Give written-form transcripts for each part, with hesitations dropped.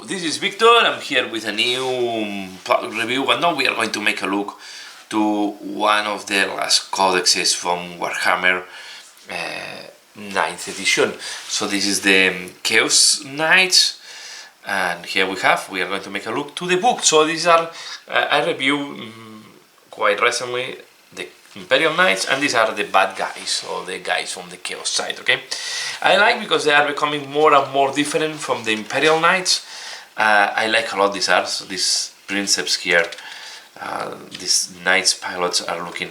this is Victor. I'm here with a new review, and now we are going to make a look to one of the last codexes from Warhammer 9th edition. So this is the Chaos Knights, and here we are going to make a look to the book. So these are, I reviewed quite recently the Imperial Knights, and these are the bad guys, or the guys from the Chaos side, okay? I like because they are becoming more and more different from the Imperial Knights. I like a lot these art, so these princeps here, these Knights pilots are looking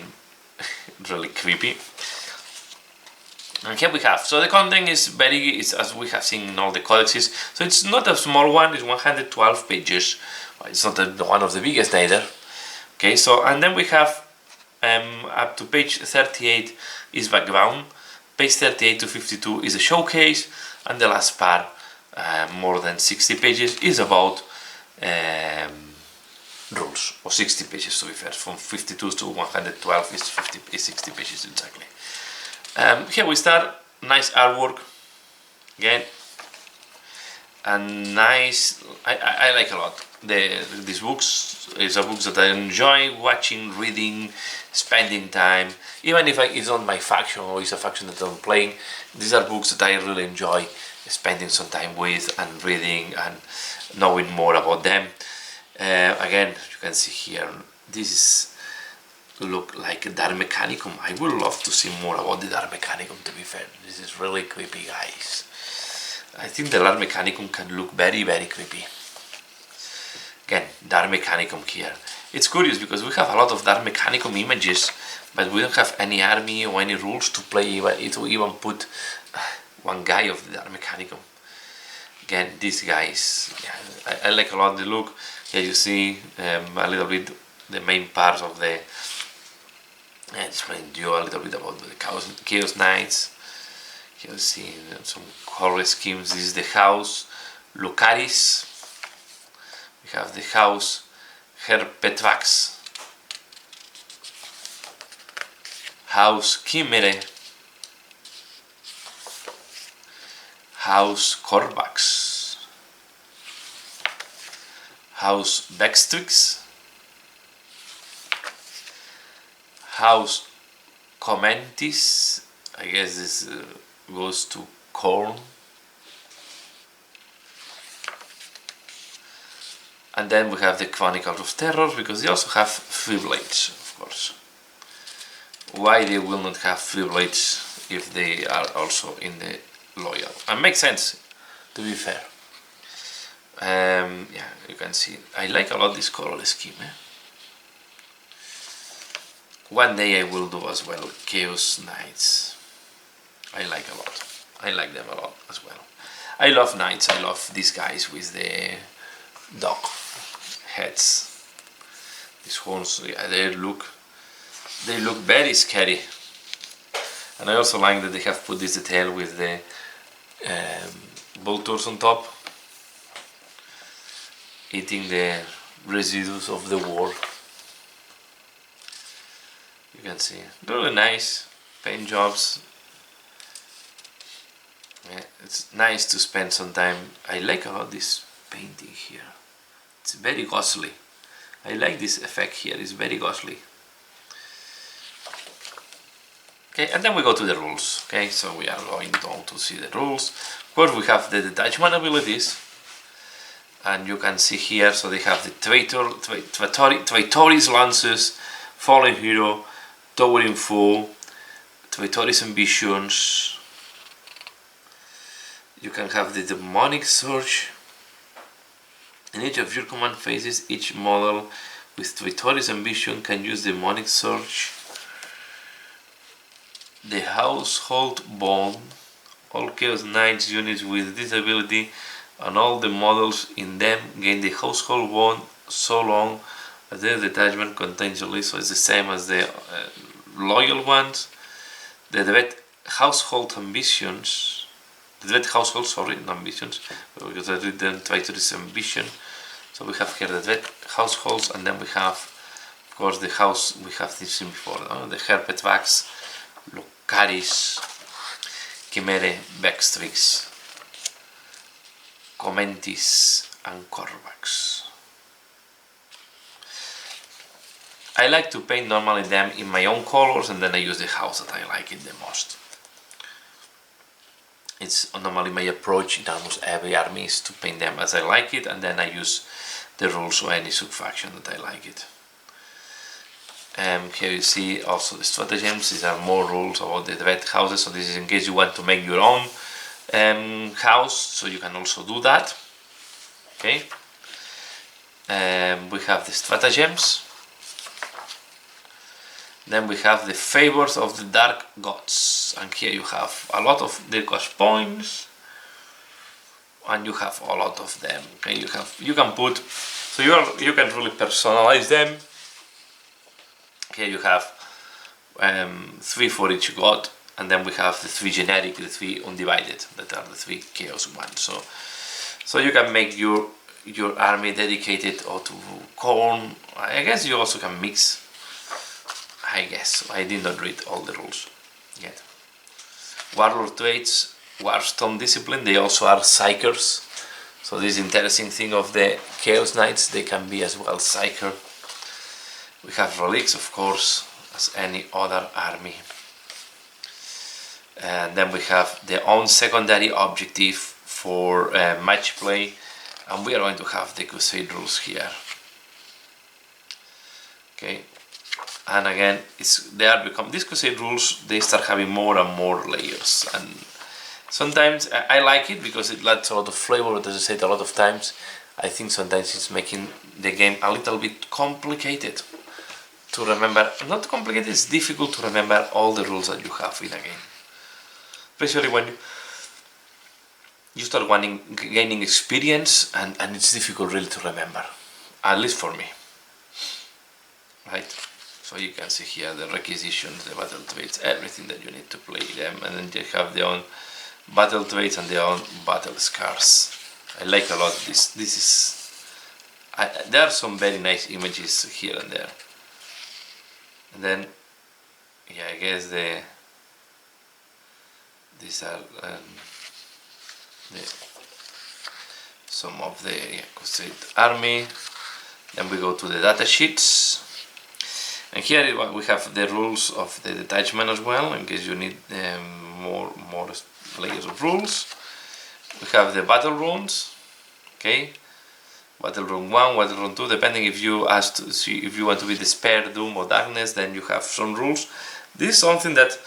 really creepy. And here we have, so the content is as we have seen in all the codexes, so it's not a small one, it's 112 pages, it's not one of the biggest either. Okay, so, and then we have up to page 38 is background, page 38 to 52 is a showcase, and the last part, more than 60 pages, is about rules, or 60 pages to be fair, from 52 to 112 is 60 pages exactly. Here we start, nice artwork, again, and nice, I like a lot. These books is a books that I enjoy watching, reading, spending time. Even if it's not my faction or it's a faction that I'm playing, these are books that I really enjoy spending some time with and reading and knowing more about them. Again, you can see here, this is look like a Dark Mechanicum. I would love to see more about the Dark Mechanicum, to be fair. This is really creepy, guys. I think the Dark Mechanicum can look very, very creepy. Again, Dark Mechanicum here. It's curious because we have a lot of Dark Mechanicum images, but we don't have any army or any rules to play to even put one guy of the Dark Mechanicum. Again, these guys, yeah, I like a lot the look. Here you see a little bit the main parts of the. Explain to you a little bit about the Chaos Knights. Here you see some color schemes. This is the house Lucaris. We have the house Herpetvax, house Chimere, house Corvax, house Bextrix, house Commentis, I guess this goes to corn. And then we have the Chronicles of Terror, because they also have free blades, of course. Why they will not have free blades if they are also in the loyal? And makes sense, to be fair. Yeah, you can see, I like a lot this color scheme. One day I will do as well Chaos Knights. I like a lot. I like them a lot as well. I love Knights, I love these guys with the dog heads. These horns, yeah, they look very scary. And I also like that they have put this detail with the bolters on top, eating the residues of the war. You can see, really nice paint jobs. Yeah, it's nice to spend some time. I like a lot this painting here. It's very ghostly. I like this effect here, it's very ghostly. Okay, and then we go to the rules. Okay, so we are going down to see the rules. Of course, we have the detachment abilities, and you can see here, so they have the Traitoris Lances, Fallen Hero, Towering Foe, Traitoris Ambitions. You can have the Demonic Surge. In each of your command phases, each model with Traitoris Ambition can use Demonic Surge. The Household Bond. All Chaos Knights units with this ability and all the models in them gain the Household Bond so long as their detachment contains a list, so it's the same as the loyal ones. The Dread Household Ambitions. The Dread Household, sorry, not Ambitions, because I didn't try to this Ambition. So we have here the Dread Households, and then we have, of course, the house we have this seen before, the Herpetvax, Lucaris, Chimere, Bextrix, Commentis, and quarterbacks. I like to paint normally them in my own colors, and then I use the house that I like it the most. It's normally my approach in almost every army is to paint them as I like it, and then I use the rules of any sub-faction that I like it. Here you see also the stratagems. These are more rules about the red houses, so this is in case you want to make your own house, so you can also do that. Okay. We have the stratagems. Then we have the favors of the dark gods, and here you have a lot of the cost points, and you have a lot of them. Okay, you can put, so you can really personalize them. Here you have 3 for each god, and then we have the 3 generic, the 3 undivided, that are the 3 chaos ones. So you can make your army dedicated or to corn. I guess you also can mix. I guess I did not read all the rules yet. Warlord traits, Warstone discipline. They also are psychers. So this interesting thing of the Chaos Knights, they can be as well psycher. We have relics, of course, as any other army. And then we have their own secondary objective for match play, and we are going to have the Crusade rules here. Okay. And again, these Crusade rules, they start having more and more layers, and sometimes I like it because it adds a lot of flavor, but as I said a lot of times, I think sometimes it's making the game a little bit complicated to remember. Not complicated, it's difficult to remember all the rules that you have in a game. Especially when you start gaining experience, and it's difficult really to remember, at least for me. Right? So you can see here the requisitions, the battle traits, everything that you need to play them, and then they have their own battle traits and their own battle scars. I like a lot this. There are some very nice images here and there. And then, yeah, I guess these are some of the Crusade army. Then we go to the data sheets. And here we have the rules of the detachment as well, in case you need more layers of rules. We have the battle runes, okay, battle rune 1, battle rune 2, depending if you if you want to be despair, doom, or darkness, then you have some rules. This is something that,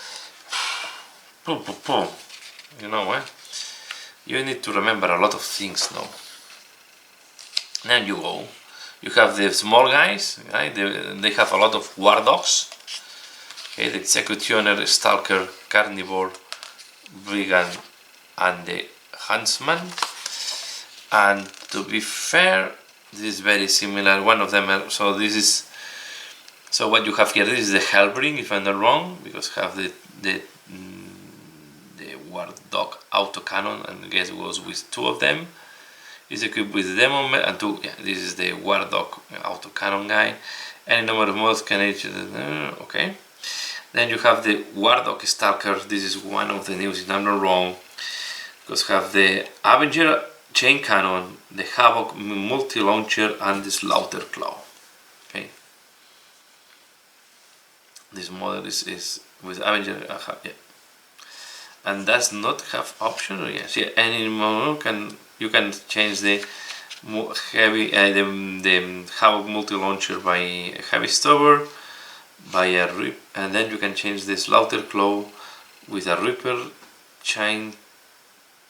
you know, you need to remember a lot of things now. Then you go. You have the small guys, right? They have a lot of war dogs. Okay, the executioner, stalker, carnivore, brigand, and the huntsman. And to be fair, this is very similar. One of them. So what you have here. This is the Hellbring, if I'm not wrong, because have the war dog autocannon, and I guess it goes with 2 of them. Is equipped with Demon and 2. Yeah, this is the War Dog autocannon guy. Any number of modes can each. Okay. Then you have the War Dog Stalker. This is one of the news, if I'm not wrong. Because have the Avenger chain cannon, the Havoc multi launcher, and the Slaughter Claw. Okay. This model is with Avenger. Yeah. And does not have option. Yes. Yeah. Any model you can change the heavy, the Havoc multi-launcher by a heavy stubber, by a rip, and then you can change the Slaughter Claw with a Ripper chain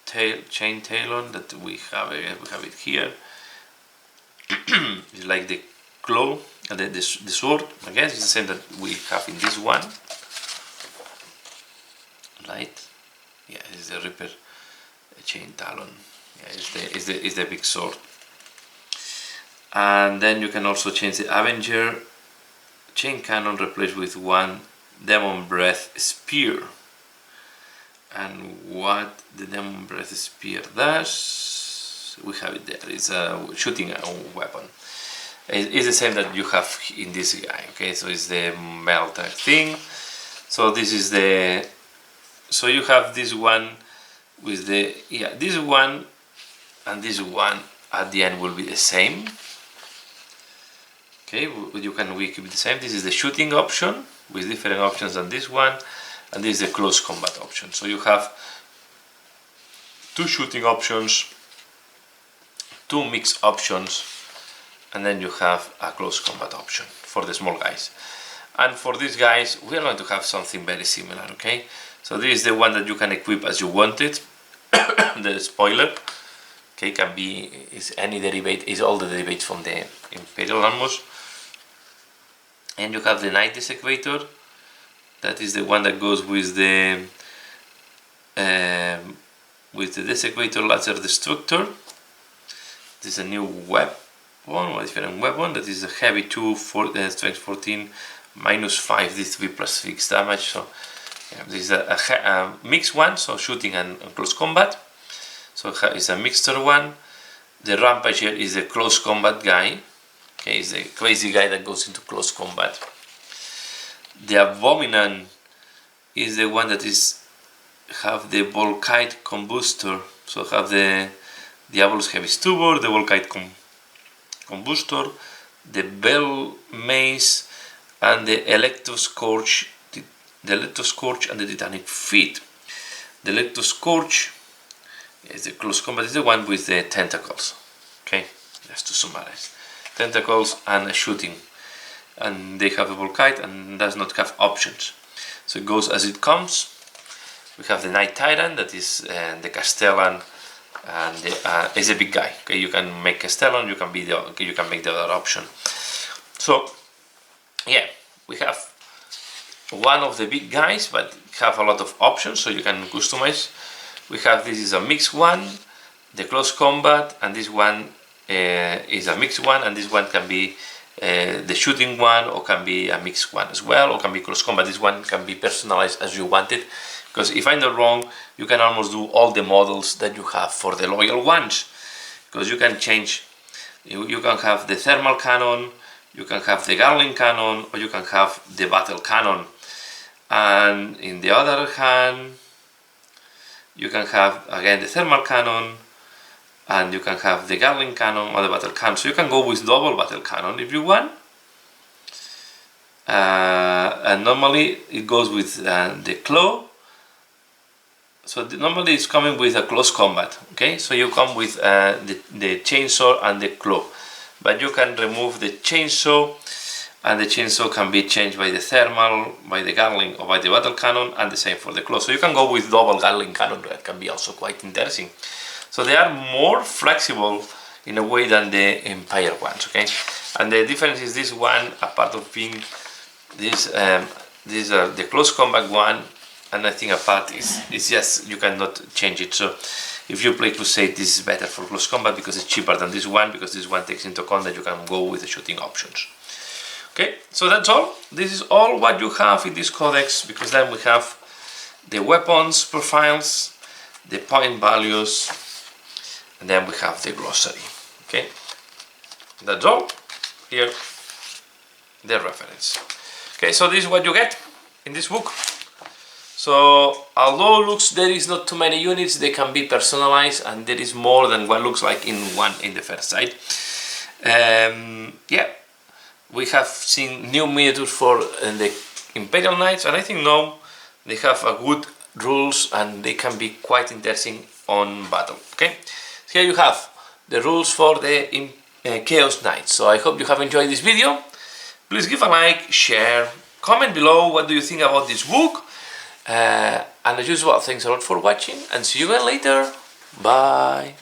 talon that we have it here. It's like the claw and the sword. I guess it's the same that we have in this one, right? Yeah, it's the Ripper chain talon. Yeah, is the big sword. And then you can also change the Avenger chain cannon, replaced with 1 Demon Breath Spear. And what the Demon Breath Spear does, we have it there. It's a shooting weapon. It's the same that you have in this guy. Okay, so it's the melt thing. So this is the. So you have this one with the this one. And this one at the end will be the same. Okay, we keep it the same. This is the shooting option with different options than this one, and this is the close combat option. So you have 2 shooting options, 2 mix options, and then you have a close combat option for the small guys. And for these guys, we are going to have something very similar, okay? So this is the one that you can equip as you want it. The spoiler, okay, can be, is any derivate, is all the derivates from the Imperial Armors. And you have the Night Desecrator, that is the one that goes with the Desecrator Laser Destructor. This is a new weapon, a different weapon, that is a heavy 2, strength 14, -5 D3 plus 6 damage. So yeah, this is a mixed one, so shooting and close combat. So it's a mixture one. The Rampager is a close combat guy. Okay, it's a crazy guy that goes into close combat. The Abominant is the one that have the Volkite Combustor. So have the Diabolus Heavy Stubor, the Volkite Combustor, the Bell Mace, and the Electroscorch, and the Titanic Feet. The Electroscorch is the close combat, is the one with the tentacles. Okay, just to summarize, tentacles and a shooting, and they have a Volkite and does not have options. So it goes as it comes. We have the Night Tyrant, that is the Castellan, and is a big guy. Okay, you can make Castellan, you can make the other option. So yeah, we have one of the big guys, but have a lot of options, so you can customize. We have, this is a mixed one, the close combat, and this one is a mixed one, and this one can be the shooting one, or can be a mixed one as well, or can be close combat. This one can be personalized as you want it, because if I'm not wrong, you can almost do all the models that you have for the loyal ones, because you can change, you can have the thermal cannon, you can have the Gatling cannon, or you can have the battle cannon. And in the other hand, you can have again the thermal cannon, and you can have the Gatling cannon or the battle cannon. So you can go with double battle cannon if you want. And normally it goes with the claw. So normally it's coming with a close combat. Okay, so you come with the chainsaw and the claw, but you can remove the chainsaw, and the chainsaw can be changed by the thermal, by the Gatling, or by the battle cannon, and the same for the claw. So you can go with double Gatling cannon. That can be also quite interesting. So they are more flexible in a way than the Empire ones. Okay, and the difference is this one, apart of being this, these are the close combat one, and I think apart is just you cannot change it. So if you play Crusade, this is better for close combat because it's cheaper than this one, because this one takes into account that you can go with the shooting options. Okay, so that's all. This is all what you have in this codex, because then we have the weapons profiles, the point values, and then we have the glossary. Okay, that's all. Here, the reference. Okay, so this is what you get in this book. So although looks there is not too many units, they can be personalized, and there is more than what looks like in the first side. Yeah, we have seen new miniatures for the Imperial Knights, and I think now they have a good rules and they can be quite interesting on battle. Okay, here you have the rules for the Chaos Knights. So I hope you have enjoyed this video. Please give a like, share, comment below what do you think about this book. And as usual, thanks a lot for watching, and see you again later. Bye.